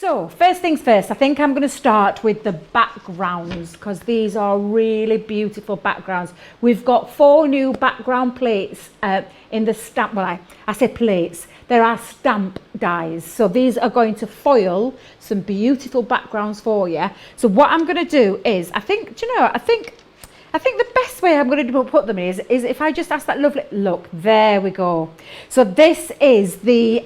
So first things first, I think I'm going to start with the backgrounds because these are really beautiful backgrounds. We've got 4 new background plates in the stamp, well I say plates, there are stamp dies. So these are going to foil some beautiful backgrounds for you. So what I'm going to do is, I think the best way I'm going to put them is if I just ask that lovely, look, there we go. So this is the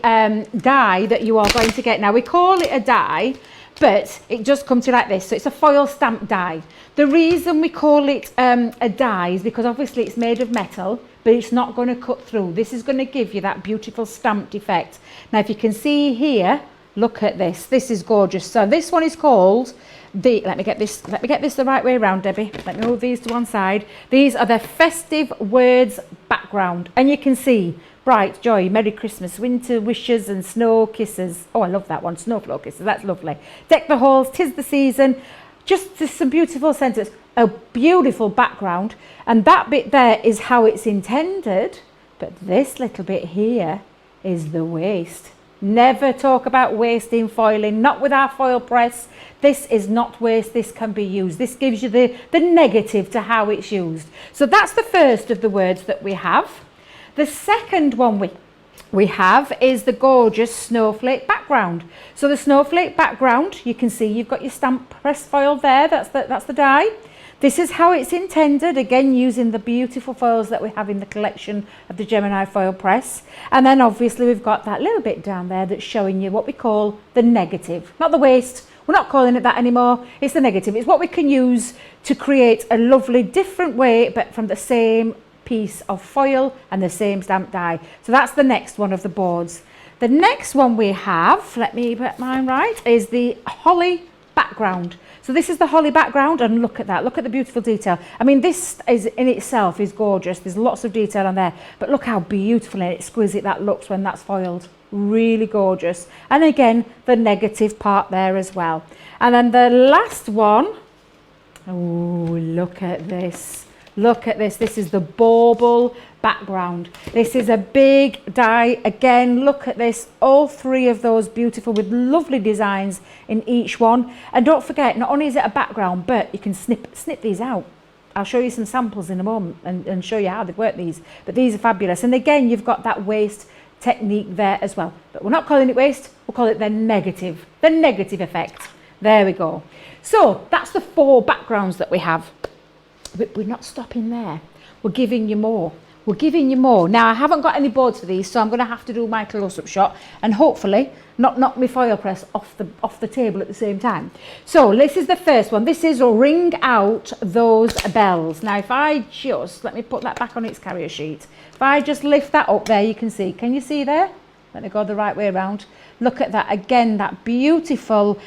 die that you are going to get. Now we call it a die, but it just comes to like this. So it's a foil stamp die. The reason we call it a die is because obviously it's made of metal, but it's not going to cut through. This is going to give you that beautiful stamped effect. Now if you can see here, look at this. This is gorgeous. So this one is called let me get this the right way around, Debbie. Let me move these to one side. These are the Festive Words background, and you can see bright joy, Merry Christmas, winter wishes and snow kisses. Oh, I love that one, snowflow kisses, that's lovely. Deck the halls, 'tis the season. Just some beautiful sentences, a beautiful background, and that bit there is how it's intended, but this little bit here is the waste. Never talk about waste in foiling, not with our foil press. This is not waste, this can be used. This gives you the negative to how it's used. So that's the first of the words that we have. The second one we have is the gorgeous snowflake background. So the snowflake background, you can see you've got your stamp press foil there, that's the die. This is how it's intended, again using the beautiful foils that we have in the collection of the Gemini Foil Press. And then obviously we've got that little bit down there that's showing you what we call the negative, not the waste. We're not calling it that anymore, it's the negative. It's what we can use to create a lovely different way, but from the same piece of foil and the same stamp die. So that's the next one of the boards. The next one we have, let me get mine right, is the holly background. So this is the holly background, and look at that, look at the beautiful detail. I mean, this is in itself is gorgeous. There's lots of detail on there, but look how beautiful and exquisite that looks when that's foiled. Really gorgeous. And again, the negative part there as well. And then the last one, oh, look at this. Look at this. This is the bauble background. This is a big die. Again, look at this. All 3 of those beautiful with lovely designs in each one. And don't forget, not only is it a background, but you can snip these out. I'll show you some samples in a moment and show you how they've worked these. But these are fabulous. And again, you've got that waste technique there as well. But we're not calling it waste. We'll call it the negative effect. There we go. So that's the 4 backgrounds that we have. But we're not stopping there. We're giving you more. We're giving you more. Now, I haven't got any boards for these, so I'm going to have to do my close-up shot and hopefully not knock my foil press off the table at the same time. So this is the first one. This is Ring Out Those Bells. Now, if I just, let me put that back on its carrier sheet. If I just lift that up there, you can see. Can you see there? Let me go the right way around. Look at that. Again, that beautiful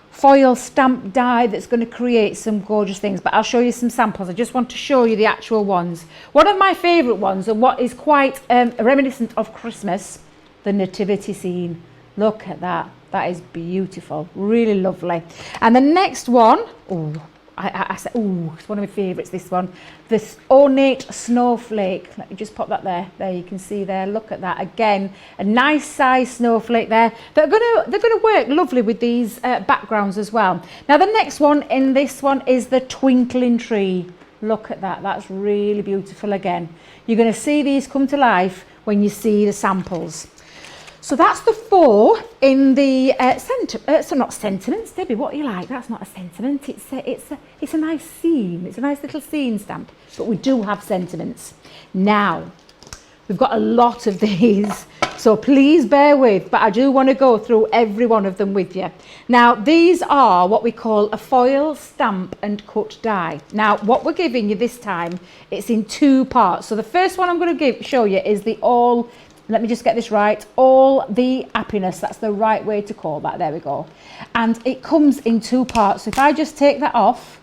foil stamp die that's going to create some gorgeous things, but I'll show you some samples. I just want to show you the actual ones. One of my favourite ones, and what is quite reminiscent of Christmas, the nativity scene. Look at that. That is beautiful, really lovely. And the next one, oh, I said, oh, it's one of my favourites, this one. This ornate snowflake. Let me just pop that there. There you can see there. Look at that. Again, a nice size snowflake there. They're gonna work lovely with these backgrounds as well. Now the next one in this one is the twinkling tree. Look at that. That's really beautiful again. You're going to see these come to life when you see the samples. So that's the 4 in the so not sentiments, Debbie. What do you like? That's not a sentiment. It's a nice scene. It's a nice little scene stamp. But we do have sentiments. Now we've got a lot of these, so please bear with. But I do want to go through every one of them with you. Now these are what we call a foil stamp and cut die. Now what we're giving you this time, it's in 2 parts. So the first one I'm going to show you is the all. Let me just get this right. All the happiness. That's the right way to call that. There we go. And it comes in 2 parts. So if I just take that off,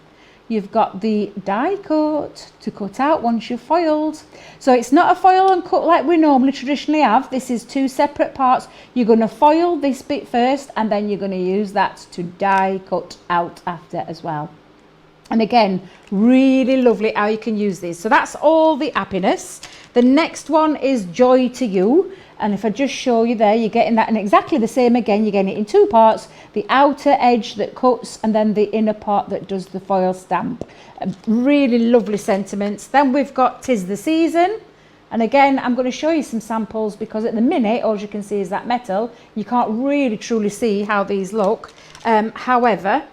you've got the die cut to cut out once you've foiled. So it's not a foil and cut like we normally traditionally have. This is 2 separate parts. You're going to foil this bit first, and then you're going to use that to die cut out after as well. And again, really lovely how you can use these. So that's all the happiness. The next one is Joy to You. And if I just show you there, you're getting that, and exactly the same again, you're getting it in two parts, the outer edge that cuts and then the inner part that does the foil stamp. Really lovely sentiments. Then we've got 'Tis the Season. And again, I'm going to show you some samples because at the minute, all you can see is that metal. You can't really truly see how these look. However,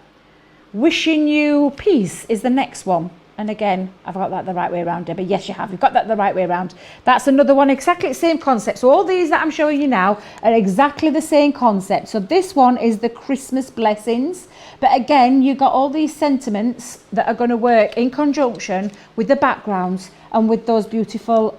Wishing You Peace is the next one. And again, I've got that the right way around, Debbie. Yes, you have. You've got that the right way around. That's another one, exactly the same concept. So all these that I'm showing you now are exactly the same concept. So this one is the Christmas Blessings. But again, you've got all these sentiments that are going to work in conjunction with the backgrounds and with those beautiful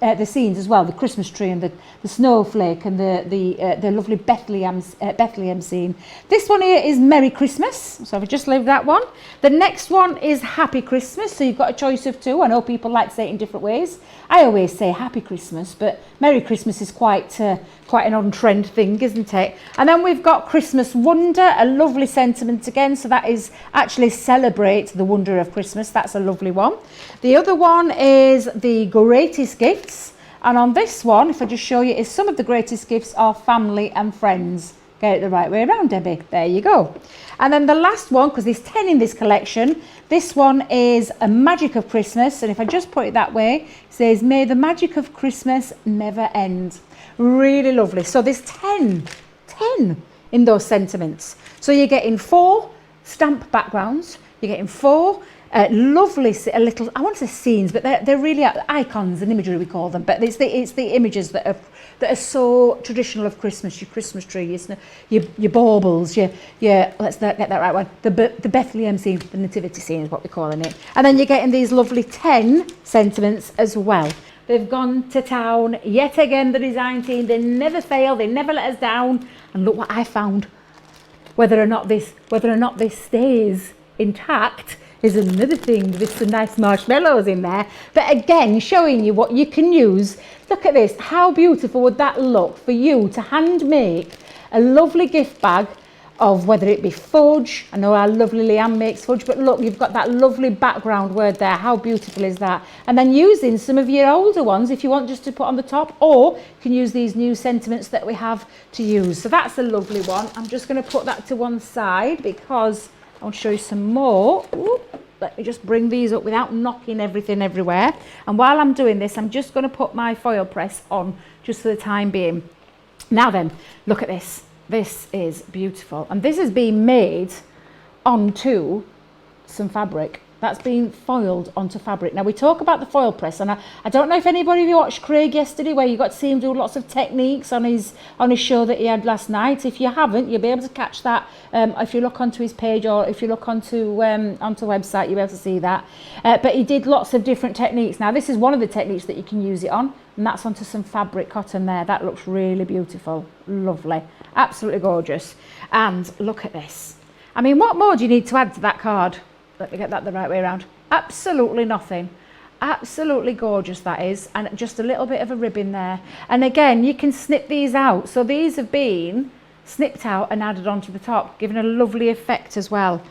the scenes as well, the Christmas tree and the snowflake and the lovely Bethlehem scene. This one here is Merry Christmas, so I've just leave that one. The next one is Happy Christmas, so you've got a choice of two. I know people like to say it in different ways. I always say Happy Christmas, but Merry Christmas is quite an on-trend thing, isn't it? And then we've got Christmas Wonder, a lovely sentiment again, so that is actually celebrate the wonder of Christmas. That's a lovely one. The other one is the Greatest Gifts, and on this one, if I just show you, is some of the greatest gifts are family and friends. Get it the right way around, Debbie. There you go. And then the last one, because there's 10 in this collection, this one is A Magic of Christmas, and if I just put it that way, it says, May the magic of Christmas never end. Really lovely. So there's 10 in those sentiments. So you're getting 4 stamp backgrounds, you're getting 4 lovely little, I want to say scenes, but they're really icons and imagery, we call them, but it's the images that are so traditional of Christmas. Your Christmas tree, your baubles, your let's get that right one, the Bethlehem scene, the nativity scene is what we're calling it. And then you're getting these lovely 10 sentiments as well. They've gone to town yet again, the design team. They never fail, they never let us down. And look what I found. Whether or not this stays intact is another thing, with some nice marshmallows in there. But again, showing you what you can use. Look at this. How beautiful would that look for you to hand make a lovely gift bag of, whether it be fudge. I know our lovely Leanne makes fudge, but look, you've got that lovely background word there. How beautiful is that? And then using some of your older ones if you want just to put on the top, or you can use these new sentiments that we have to use. So that's a lovely one. I'm just going to put that to one side because I want to show you some more. Ooh, let me just bring these up without knocking everything everywhere. And while I'm doing this, I'm just going to put my foil press on just for the time being. Now then, look at this. This is beautiful, and this has been made onto some fabric. That's been foiled onto fabric. Now we talk about the foil press, and I don't know if anybody of you watched Craig yesterday, where you got to see him do lots of techniques on his show that he had last night. If you haven't, you'll be able to catch that if you look onto his page, or if you look onto website, you'll be able to see that. But he did lots of different techniques. Now this is one of the techniques that you can use it on, and that's onto some fabric cotton there. That looks really beautiful, lovely, absolutely gorgeous. And look at this. I mean, what more do you need to add to that card? Let me get that the right way around. Absolutely nothing. Absolutely gorgeous that is, and just a little bit of a ribbon there. And again, you can snip these out. So these have been snipped out and added onto the top, giving a lovely effect as well.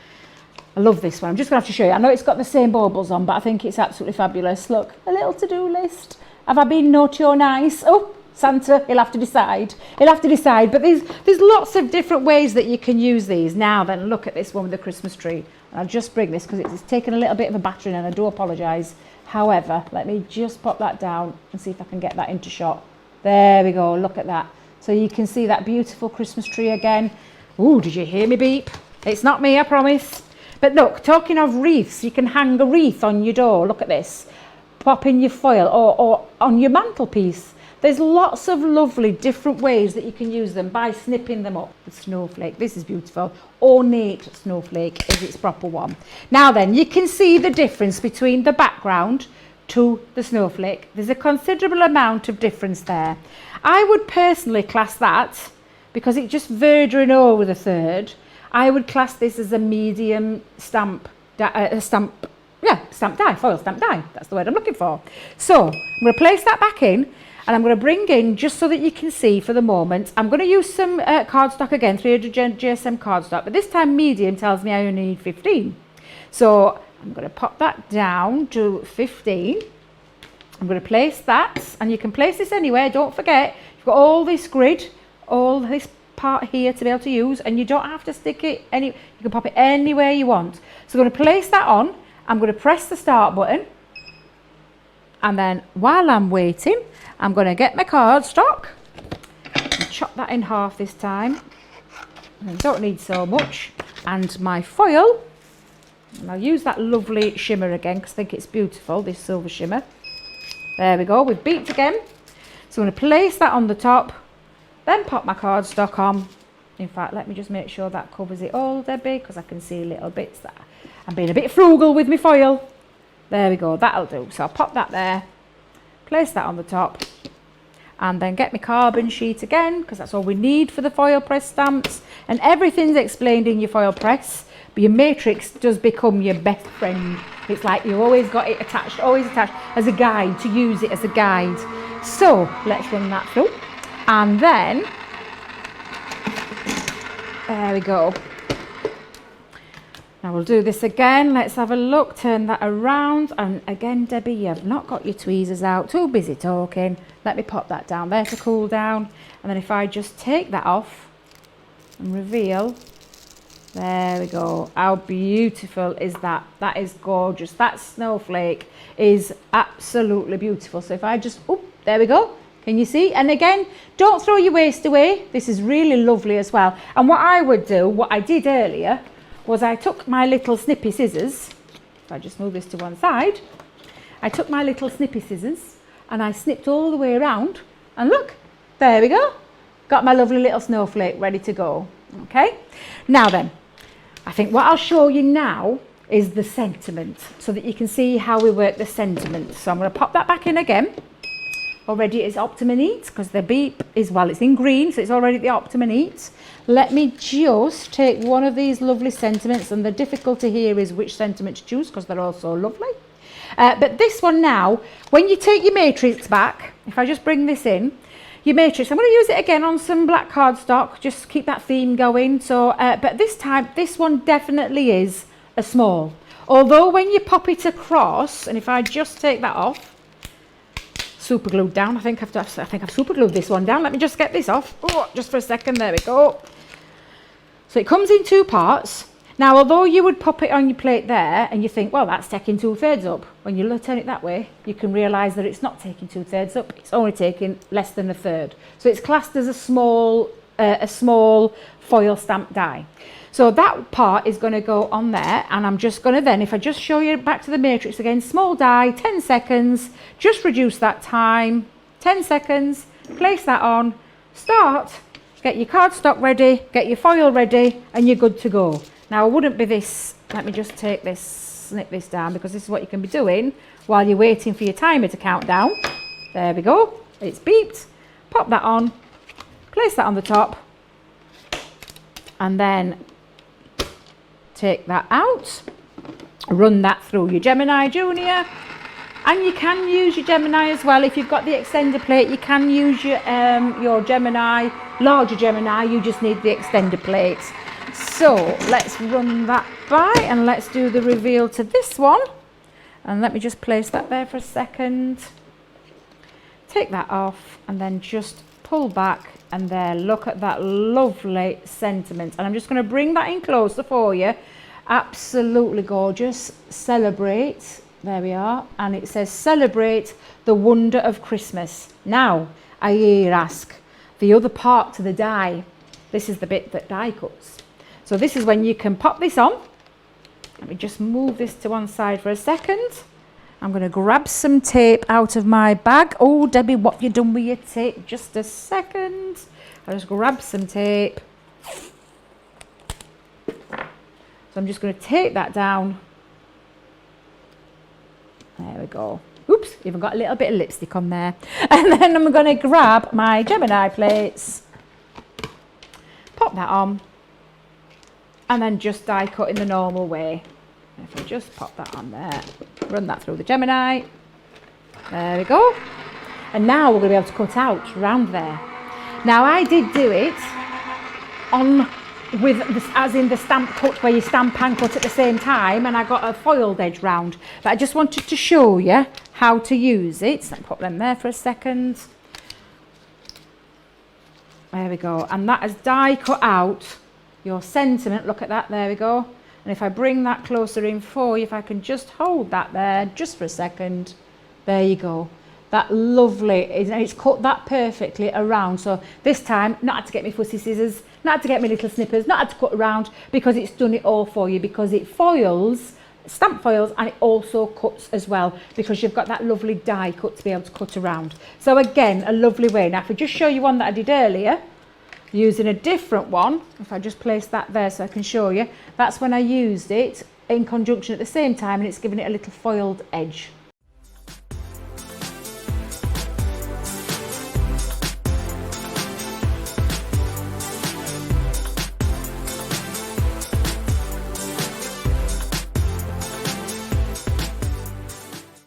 I love this one. I'm just going to have to show you. I know it's got the same baubles on, but I think it's absolutely fabulous. Look, a little to-do list. Have I been naughty or nice? Oh, Santa, he'll have to decide. He'll have to decide. But there's lots of different ways that you can use these. Now then, look at this one with the Christmas tree. I'll just bring this because it's taken a little bit of a battering, and I do apologise. However, let me just pop that down and see if I can get that into shot. There we go, look at that. So you can see that beautiful Christmas tree again. Ooh, did you hear me beep? It's not me, I promise. But look, talking of wreaths, you can hang a wreath on your door. Look at this. Pop in your foil or on your mantelpiece. There's lots of lovely different ways that you can use them by snipping them up. The snowflake, this is beautiful. Ornate snowflake is its proper one. Now then, you can see the difference between the background to the snowflake. There's a considerable amount of difference there. I would personally class that, because it's just verdering over the third, I would class this as a medium stamp die, foil stamp die. That's the word I'm looking for. So I'm going to place that back in. And I'm going to bring in, just so that you can see for the moment, I'm going to use some cardstock again, 300 GSM cardstock, but this time medium tells me I only need 15. So I'm going to pop that down to 15. I'm going to place that, and you can place this anywhere, don't forget, you've got all this grid, all this part here to be able to use, and you don't have to stick it you can pop it anywhere you want. So I'm going to place that on, I'm going to press the start button, and then while I'm waiting, I'm going to get my cardstock and chop that in half this time. And I don't need so much, and my foil, and I'll use that lovely shimmer again because I think it's beautiful, this silver shimmer. There we go, we've beeped again. So I'm going to place that on the top, then pop my cardstock on. In fact, let me just make sure that covers it all, Debbie, because I can see little bits that I'm being a bit frugal with my foil. There we go, that'll do. So I'll pop that there, place that on the top, and then get my carbon sheet again, because that's all we need for the foil press stamps. And everything's explained in your foil press, but your matrix does become your best friend. It's like you've always got it attached, always attached as a guide, to use it as a guide. So let's run that through. And then, there we go. Now we'll do this again. Let's have a look, turn that around. And again, Debbie, you've not got your tweezers out, too busy talking. Let me pop that down there to cool down. And then if I just take that off and reveal, there we go. How beautiful is that? That is gorgeous. That snowflake is absolutely beautiful. So if I just, oh, there we go. Can you see? And again, don't throw your waste away. This is really lovely as well. And what I would do, what I did earlier, was I took my little snippy scissors. If I just move this to one side, I took my little snippy scissors and I snipped all the way around. And look, there we go. Got my lovely little snowflake ready to go. Okay. Now then, I think what I'll show you now is the sentiment, so that you can see how we work the sentiment. So I'm going to pop that back in again. Already it's Optima Neat, because the beep is, well, it's in green, so it's already the Optima Neat. Let me just take one of these lovely sentiments, and the difficulty here is which sentiment to choose, because they're all so lovely. But this one now, when you take your matrix back, if I just bring this in, your matrix, I'm going to use it again on some black cardstock, just keep that theme going. So, but this time, this one definitely is a small. Although when you pop it across, and if I just take that off, super glued down. I think I've super glued this one down. Let me just get this off. Oh, just for a second. There we go. So it comes in two parts. Now, although you would pop it on your plate there and you think, well, that's taking 2/3 up. When you turn it that way, you can realise that it's not taking 2/3 up. It's only taking less than 1/3. So it's classed as a small foil stamp die. So that part is going to go on there, and I'm just going to then, if I just show you back to the matrix again, small die, 10 seconds, just reduce that time, 10 seconds, place that on, start, get your cardstock ready, get your foil ready, and you're good to go. Now, I wouldn't be this, let me just take this, snip this down, because this is what you can be doing while you're waiting for your timer to count down. There we go, it's beeped, pop that on, place that on the top, and then take that out, run that through your Gemini Junior, and you can use your Gemini as well. If you've got the extender plate, you can use your Gemini, larger Gemini, you just need the extender plate. So let's run that by, and let's do the reveal to this one. And let me just place that there for a second. Take that off, and then just pull back, and there, look at that lovely sentiment. And I'm just going to bring that in closer for you. Absolutely gorgeous. Celebrate. There we are. And it says, celebrate the wonder of Christmas. Now, I hear you ask, the other part to the die. This is the bit that die cuts. So this is when you can pop this on. Let me just move this to one side for a second. I'm going to grab some tape out of my bag. Oh, Debbie, what have you done with your tape? Just a second. I'll just grab some tape. So I'm just going to tape that down. There we go. Oops, even got a little bit of lipstick on there. And then I'm going to grab my Gemini plates. Pop that on. And then just die cut in the normal way. If I just pop that on there, run that through the Gemini. There we go. And now we're going to be able to cut out around there. Now I did do it on with this, as in the stamp cut where you stamp and cut at the same time, and I got a foiled edge round. But I just wanted to show you how to use it. So put them there for a second. There we go. And that has die cut out your sentiment. Look at that. There we go. And if I bring that closer in for you, if I can just hold that there just for a second. There you go. That lovely, and it's cut that perfectly around. So this time, not had to get me fussy scissors, not had to get me little snippers, not had to cut around, because it's done it all for you, because it foils, stamp foils, and it also cuts as well, because you've got that lovely die cut to be able to cut around. So again, a lovely way. Now if I just show you one that I did earlier, using a different one, if I just place that there so I can show you, that's when I used it in conjunction at the same time, and it's giving it a little foiled edge.